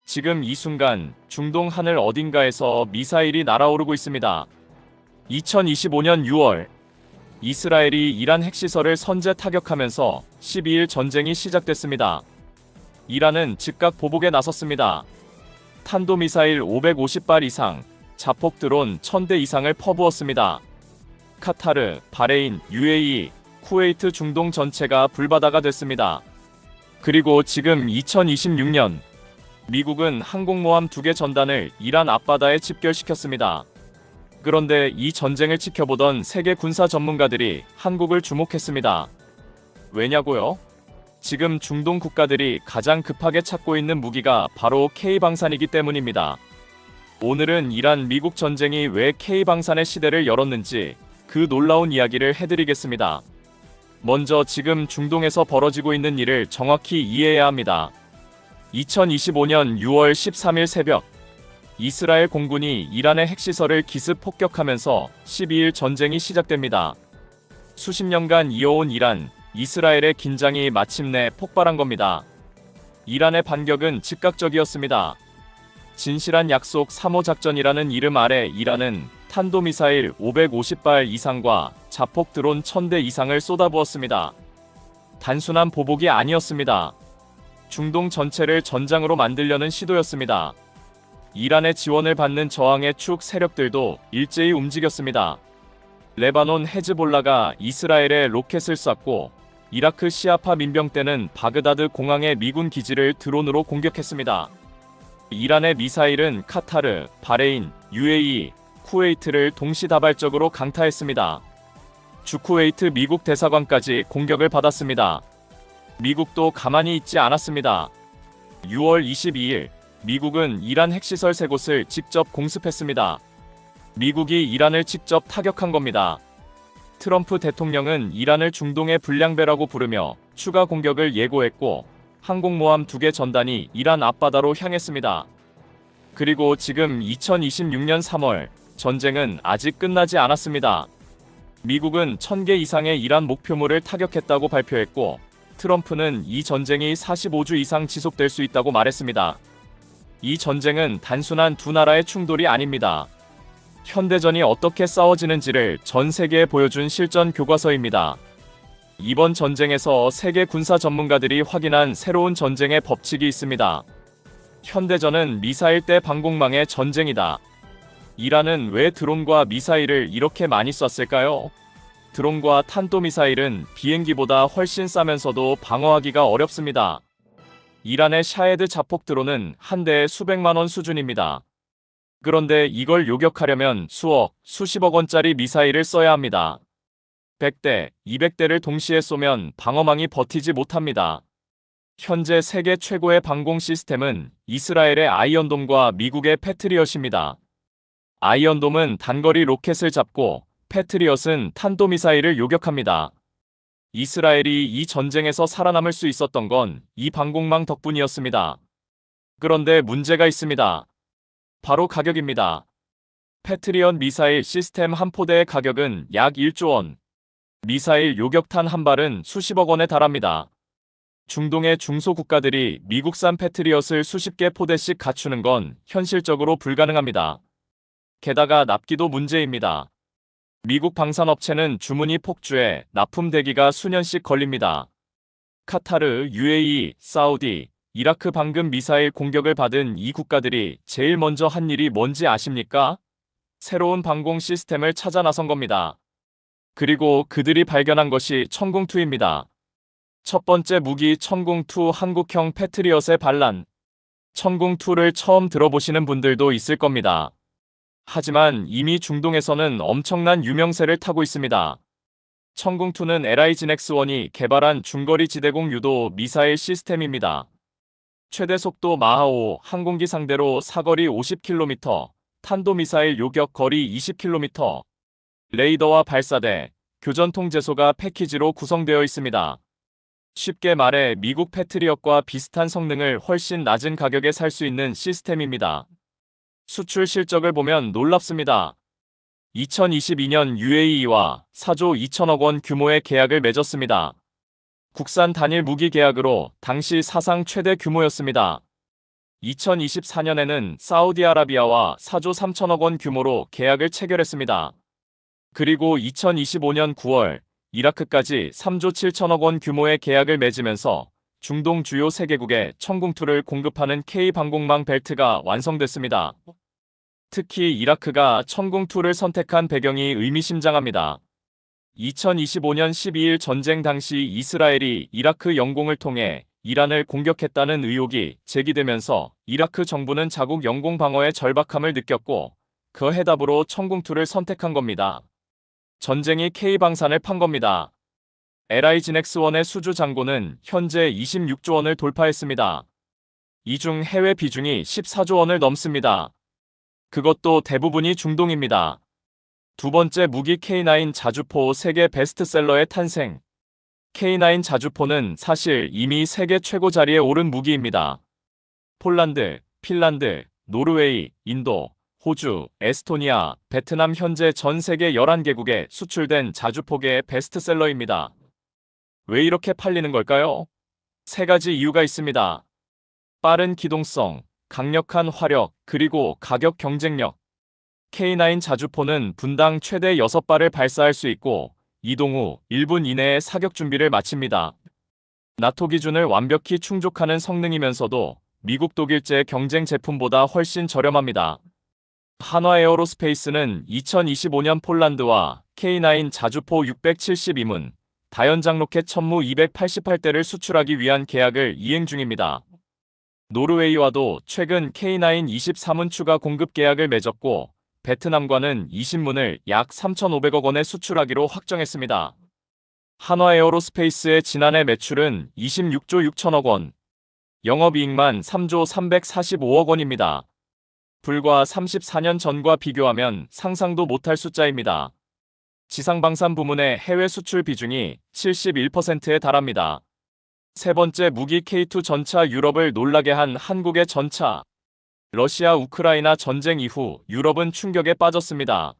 지금 이 순간 중동 하늘 어딘가에서 미사일이 날아오르고 있습니다. 2025년 6월 이스라엘이 이란 핵시설을 선제 타격하면서 12일 전쟁이 시작됐습니다. 이란은 즉각 보복에 나섰습니다. 탄도미사일 550발 이상, 자폭 드론 1000대 이상을 퍼부었습니다. 카타르, 바레인, UAE, 쿠웨이트 중동 전체가 불바다가 됐습니다. 그리고 지금 2026년 미국은 항공모함 2개 전단을 이란 앞바다에 집결시켰습니다. 그런데 이 전쟁을 지켜보던 세계 군사 전문가들이 한국을 주목했습니다. 왜냐고요? 지금 중동 국가들이 가장 급하게 찾고 있는 무기가 바로 K방산이기 때문입니다. 오늘은 이란 미국 전쟁이 왜 K방산의 시대를 열었는지 그 놀라운 이야기를 해드리겠습니다. 먼저 지금 중동에서 벌어지고 있는 일을 정확히 이해해야 합니다. 2025년 6월 13일 새벽 이스라엘 공군이 이란의 핵시설을 기습 폭격하면서 12일 전쟁이 시작됩니다. 수십 년간 이어온 이란, 이스라엘의 긴장이 마침내 폭발한 겁니다. 이란의 반격은 즉각적이었습니다. 진실한 약속 3호 작전이라는 이름 아래 이란은 탄도미사일 550발 이상과 자폭 드론 1000대 이상을 쏟아부었습니다. 단순한 보복이 아니었습니다. 중동 전체를 전장으로 만들려는 시도였습니다. 이란의 지원을 받는 저항의 축 세력들도 일제히 움직였습니다. 레바논 헤즈볼라가 이스라엘에 로켓을 쐈고 이라크 시아파 민병대는 바그다드 공항의 미군 기지를 드론으로 공격했습니다. 이란의 미사일은 카타르, 바레인, UAE, 쿠웨이트를 동시다발적으로 강타했습니다. 주쿠웨이트 미국 대사관까지 공격을 받았습니다. 미국도 가만히 있지 않았습니다. 6월 22일 미국은 이란 핵시설 3곳을 직접 공습했습니다. 미국이 이란을 직접 타격한 겁니다. 트럼프 대통령은 이란을 중동의 불량배라고 부르며 추가 공격을 예고했고 항공모함 2개 전단이 이란 앞바다로 향했습니다. 그리고 지금 2026년 3월 전쟁은 아직 끝나지 않았습니다. 미국은 1000개 이상의 이란 목표물을 타격했다고 발표했고 트럼프는 이 전쟁이 45주 이상 지속될 수 있다고 말했습니다. 이 전쟁은 단순한 두 나라의 충돌이 아닙니다. 현대전이 어떻게 싸워지는지를 전 세계에 보여준 실전 교과서입니다. 이번 전쟁에서 세계 군사 전문가들이 확인한 새로운 전쟁의 법칙이 있습니다. 현대전은 미사일대 방공망의 전쟁이다. 이란은 왜 드론과 미사일을 이렇게 많이 쐈을까요? 드론과 탄도미사일은 비행기보다 훨씬 싸면서도 방어하기가 어렵습니다. 이란의 샤헤드 자폭 드론은 한 대에 수백만 원 수준입니다. 그런데 이걸 요격하려면 수억, 수십억 원짜리 미사일을 써야 합니다. 100대, 200대를 동시에 쏘면 방어망이 버티지 못합니다. 현재 세계 최고의 방공 시스템은 이스라엘의 아이언돔과 미국의 패트리엇입니다. 아이언돔은 단거리 로켓을 잡고 패트리엇은 탄도미사일을 요격합니다. 이스라엘이 이 전쟁에서 살아남을 수 있었던 건 이 방공망 덕분이었습니다. 그런데 문제가 있습니다. 바로 가격입니다. 패트리엇 미사일 시스템 한 포대의 가격은 약 1조 원. 미사일 요격탄 한 발은 수십억 원에 달합니다. 중동의 중소국가들이 미국산 패트리엇을 수십 개 포대씩 갖추는 건 현실적으로 불가능합니다. 게다가 납기도 문제입니다. 미국 방산업체는 주문이 폭주해 납품 대기가 수년씩 걸립니다. 카타르, UAE, 사우디, 이라크 방금 미사일 공격을 받은 이 국가들이 제일 먼저 한 일이 뭔지 아십니까? 새로운 방공 시스템을 찾아 나선 겁니다. 그리고 그들이 발견한 것이 천궁2입니다. 첫 번째 무기 천궁2 한국형 패트리엇의 반란. 천궁2를 처음 들어보시는 분들도 있을 겁니다. 하지만 이미 중동에서는 엄청난 유명세를 타고 있습니다. 천궁2는 LIGNX1이 개발한 중거리 지대공 유도 미사일 시스템입니다. 최대 속도 마하5 항공기 상대로 사거리 50km, 탄도미사일 요격 거리 20km, 레이더와 발사대, 교전 통제소가 패키지로 구성되어 있습니다. 쉽게 말해 미국 패트리엇과 비슷한 성능을 훨씬 낮은 가격에 살 수 있는 시스템입니다. 수출 실적을 보면 놀랍습니다. 2022년 UAE와 4조 2천억 원 규모의 계약을 맺었습니다. 국산 단일 무기 계약으로 당시 사상 최대 규모였습니다. 2024년에는 사우디아라비아와 4조 3천억 원 규모로 계약을 체결했습니다. 그리고 2025년 9월 이라크까지 3조 7천억 원 규모의 계약을 맺으면서 중동 주요 3개국에 천궁2를 공급하는 K방공망 벨트가 완성됐습니다. 특히 이라크가 천궁2를 선택한 배경이 의미심장합니다. 2025년 12일 전쟁 당시 이스라엘이 이라크 영공을 통해 이란을 공격했다는 의혹이 제기되면서 이라크 정부는 자국 영공 방어의 절박함을 느꼈고 그 해답으로 천궁2를 선택한 겁니다. 전쟁이 K방산을 판 겁니다. LIGNX1의 수주 잔고는 현재 26조 원을 돌파했습니다. 이 중 해외 비중이 14조 원을 넘습니다. 그것도 대부분이 중동입니다. 두 번째 무기 K9 자주포 세계 베스트셀러의 탄생. K9 자주포는 사실 이미 세계 최고 자리에 오른 무기입니다. 폴란드, 핀란드, 노르웨이, 인도, 호주, 에스토니아, 베트남 현재 전 세계 11개국에 수출된 자주포계의 베스트셀러입니다. 왜 이렇게 팔리는 걸까요? 3가지 이유가 있습니다. 빠른 기동성, 강력한 화력, 그리고 가격 경쟁력. K9 자주포는 분당 최대 6발을 발사할 수 있고 이동 후 1분 이내에 사격 준비를 마칩니다. 나토 기준을 완벽히 충족하는 성능이면서도 미국 독일제 경쟁 제품보다 훨씬 저렴합니다. 한화에어로스페이스는 2025년 폴란드와 K9 자주포 672문, 다연장 로켓 천무 288대를 수출하기 위한 계약을 이행 중입니다. 노르웨이와도 최근 K9 23문 추가 공급 계약을 맺었고 베트남과는 20문을 약 3,500억 원에 수출하기로 확정했습니다. 한화에어로스페이스의 지난해 매출은 26조 6천억 원, 영업이익만 3조 345억 원입니다. 불과 34년 전과 비교하면 상상도 못할 숫자입니다. 지상방산 부문의 해외 수출 비중이 71%에 달합니다. 세 번째 무기 K2 전차 유럽을 놀라게 한 한국의 전차. 러시아 우크라이나 전쟁 이후 유럽은 충격에 빠졌습니다.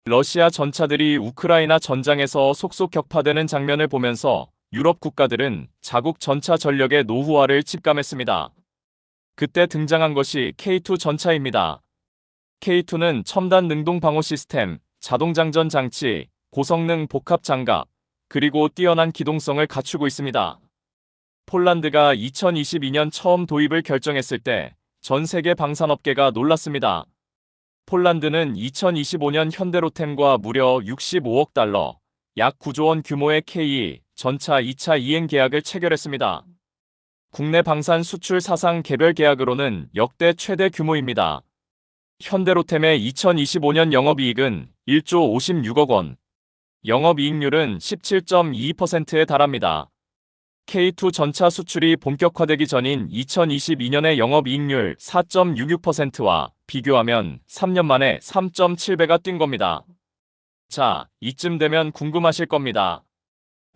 러시아 전차들이 우크라이나 전장에서 속속 격파되는 장면을 보면서 유럽 국가들은 자국 전차 전력의 노후화를 직감했습니다. 그때 등장한 것이 K2 전차입니다. K2는 첨단 능동 방어 시스템, 자동장전 장치, 고성능 복합 장갑, 그리고 뛰어난 기동성을 갖추고 있습니다. 폴란드가 2022년 처음 도입을 결정했을 때 전 세계 방산업계가 놀랐습니다. 폴란드는 2025년 현대로템과 무려 65억 달러, 약 9조 원 규모의 K2 전차 2차 이행 계약을 체결했습니다. 국내 방산 수출 사상 개별 계약으로는 역대 최대 규모입니다. 현대로템의 2025년 영업이익은 1조 56억 원, 영업이익률은 17.22%에 달합니다. K2 전차 수출이 본격화되기 전인 2022년의 영업이익률 4.66%와 비교하면 3년 만에 3.7배가 뛴 겁니다. 자, 이쯤 되면 궁금하실 겁니다.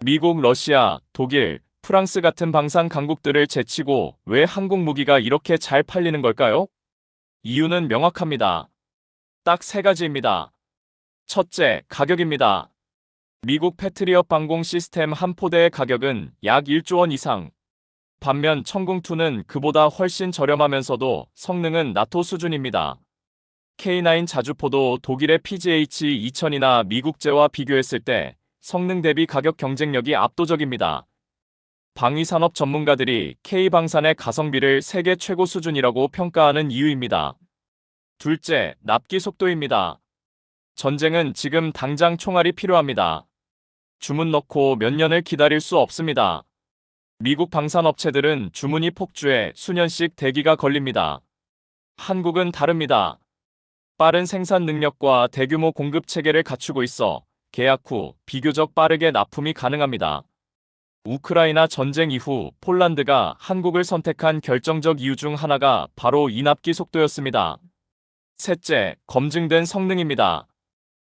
미국, 러시아, 독일, 프랑스 같은 방산 강국들을 제치고 왜 한국 무기가 이렇게 잘 팔리는 걸까요? 이유는 명확합니다. 딱 3가지입니다. 첫째, 가격입니다. 미국 패트리엇 방공 시스템 한 포대의 가격은 약 1조 원 이상. 반면 천궁2는 그보다 훨씬 저렴하면서도 성능은 나토 수준입니다. K9 자주포도 독일의 PGH-2000이나 미국제와 비교했을 때 성능 대비 가격 경쟁력이 압도적입니다. 방위산업 전문가들이 K방산의 가성비를 세계 최고 수준이라고 평가하는 이유입니다. 둘째, 납기 속도입니다. 전쟁은 지금 당장 총알이 필요합니다. 주문 넣고 몇 년을 기다릴 수 없습니다. 미국 방산업체들은 주문이 폭주해 수년씩 대기가 걸립니다. 한국은 다릅니다. 빠른 생산 능력과 대규모 공급 체계를 갖추고 있어 계약 후 비교적 빠르게 납품이 가능합니다. 우크라이나 전쟁 이후 폴란드가 한국을 선택한 결정적 이유 중 하나가 바로 이 납기 속도였습니다. 셋째, 검증된 성능입니다.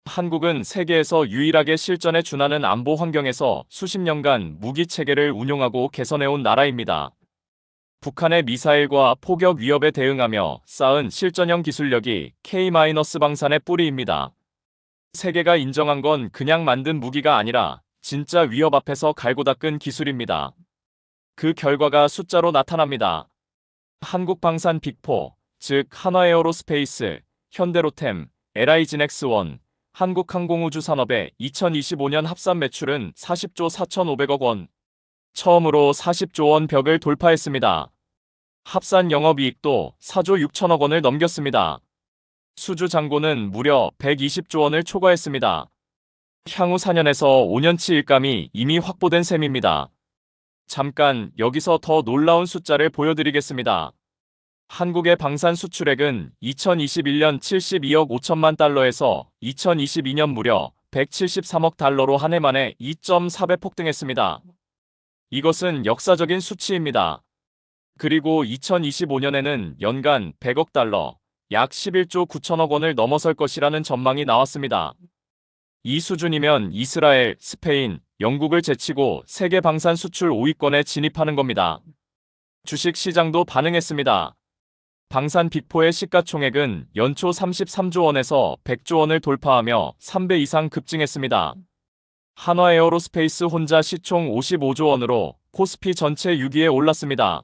한국은 세계에서 유일하게 실전에 준하는 안보 환경에서 수십 년간 무기 체계를 운용하고 개선해온 나라입니다. 북한의 미사일과 포격 위협에 대응하며 쌓은 실전형 기술력이 K-방산의 뿌리입니다. 세계가 인정한 건 그냥 만든 무기가 아니라 진짜 위협 앞에서 갈고 닦은 기술입니다. 그 결과가 숫자로 나타납니다. 한국방산 빅4, 즉 한화에어로스페이스, 현대로템, LI진엑스원, 한국항공우주산업의 2025년 합산 매출은 40조 4,500억 원. 처음으로 40조 원 벽을 돌파했습니다. 합산 영업이익도 4조 6천억 원을 넘겼습니다. 수주 잔고는 무려 120조 원을 초과했습니다. 향후 4년에서 5년치 일감이 이미 확보된 셈입니다. 잠깐 여기서 더 놀라운 숫자를 보여드리겠습니다. 한국의 방산 수출액은 2021년 72억 5천만 달러에서 2022년 무려 173억 달러로 한 해 만에 2.4배 폭등했습니다. 이것은 역사적인 수치입니다. 그리고 2025년에는 연간 100억 달러, 약 11조 9천억 원을 넘어설 것이라는 전망이 나왔습니다. 이 수준이면 이스라엘, 스페인, 영국을 제치고 세계 방산 수출 5위권에 진입하는 겁니다. 주식 시장도 반응했습니다. 방산 빅4의 시가총액은 연초 33조 원에서 100조 원을 돌파하며 3배 이상 급증했습니다. 한화에어로스페이스 혼자 시총 55조 원으로 코스피 전체 6위에 올랐습니다.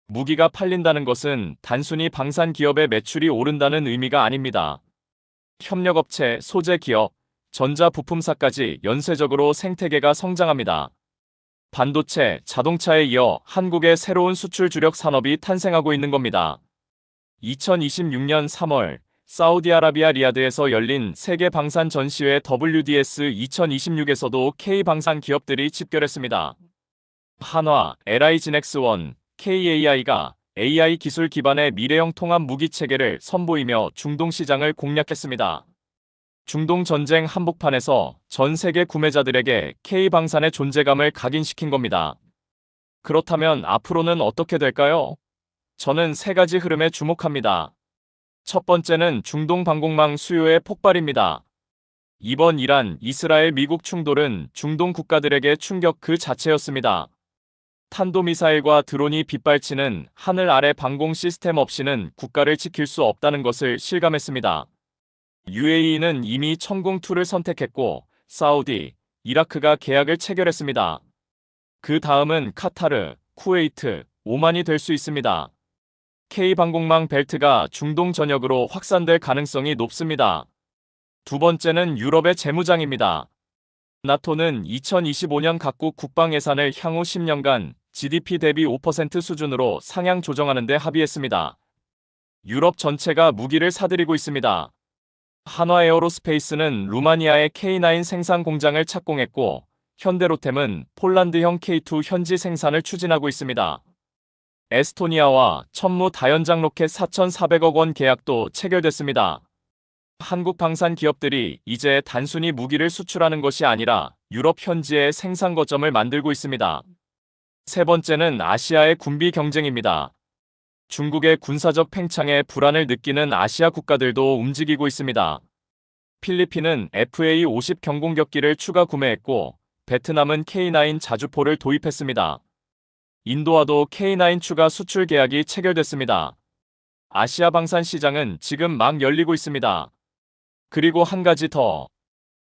무기가 팔린다는 것은 단순히 방산 기업의 매출이 오른다는 의미가 아닙니다. 협력업체, 소재기업, 전자부품사까지 연쇄적으로 생태계가 성장합니다. 반도체, 자동차에 이어 한국의 새로운 수출 주력 산업이 탄생하고 있는 겁니다. 2026년 3월 사우디아라비아 리야드에서 열린 세계 방산 전시회 WDS 2026에서도 K방산 기업들이 집결했습니다. 한화, LI진엑스원, KAI가 AI 기술 기반의 미래형 통합 무기 체계를 선보이며 중동 시장을 공략했습니다. 중동 전쟁 한복판에서 전 세계 구매자들에게 K방산의 존재감을 각인시킨 겁니다. 그렇다면 앞으로는 어떻게 될까요? 저는 세 가지 흐름에 주목합니다. 첫 번째는 중동 방공망 수요의 폭발입니다. 이번 이란, 이스라엘, 미국 충돌은 중동 국가들에게 충격 그 자체였습니다. 탄도미사일과 드론이 빗발치는 하늘 아래 방공 시스템 없이는 국가를 지킬 수 없다는 것을 실감했습니다. UAE는 이미 천궁2를 선택했고 사우디, 이라크가 계약을 체결했습니다. 그 다음은 카타르, 쿠웨이트, 오만이 될 수 있습니다. K방공망 벨트가 중동 전역으로 확산될 가능성이 높습니다. 두 번째는 유럽의 재무장입니다. 나토는 2025년 각국 국방 예산을 향후 10년간 GDP 대비 5% 수준으로 상향 조정하는 데 합의했습니다. 유럽 전체가 무기를 사들이고 있습니다. 한화에어로스페이스는 루마니아의 K9 생산 공장을 착공했고 현대로템은 폴란드형 K2 현지 생산을 추진하고 있습니다. 에스토니아와 천무 다연장 로켓 4,400억 원 계약도 체결됐습니다. 한국 방산 기업들이 이제 단순히 무기를 수출하는 것이 아니라 유럽 현지에 생산 거점을 만들고 있습니다. 세 번째는 아시아의 군비 경쟁입니다. 중국의 군사적 팽창에 불안을 느끼는 아시아 국가들도 움직이고 있습니다. 필리핀은 FA-50 경공격기를 추가 구매했고 베트남은 K9 자주포를 도입했습니다. 인도와도 K9 추가 수출 계약이 체결됐습니다. 아시아 방산 시장은 지금 막 열리고 있습니다. 그리고 한 가지 더.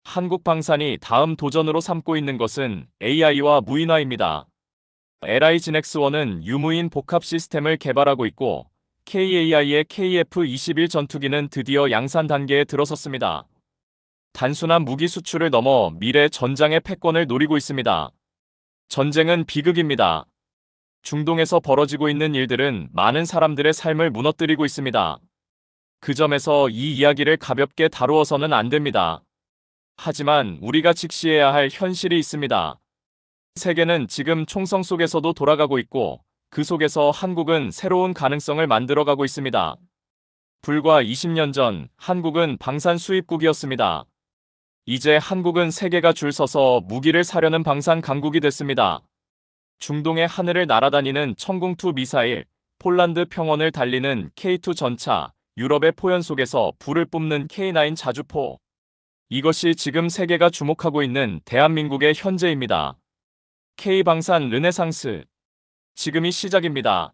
한국 방산이 다음 도전으로 삼고 있는 것은 AI와 무인화입니다. LI진엑스원은 유무인 복합 시스템을 개발하고 있고 KAI의 KF-21 전투기는 드디어 양산 단계에 들어섰습니다. 단순한 무기 수출을 넘어 미래 전장의 패권을 노리고 있습니다. 전쟁은 비극입니다. 중동에서 벌어지고 있는 일들은 많은 사람들의 삶을 무너뜨리고 있습니다. 그 점에서 이 이야기를 가볍게 다루어서는 안 됩니다. 하지만 우리가 직시해야 할 현실이 있습니다. 세계는 지금 총성 속에서도 돌아가고 있고 그 속에서 한국은 새로운 가능성을 만들어가고 있습니다. 불과 20년 전 한국은 방산 수입국이었습니다. 이제 한국은 세계가 줄 서서 무기를 사려는 방산 강국이 됐습니다. 중동의 하늘을 날아다니는 천궁2 미사일, 폴란드 평원을 달리는 K2 전차, 유럽의 포연 속에서 불을 뿜는 K9 자주포. 이것이 지금 세계가 주목하고 있는 대한민국의 현재입니다. K방산 르네상스. 지금이 시작입니다.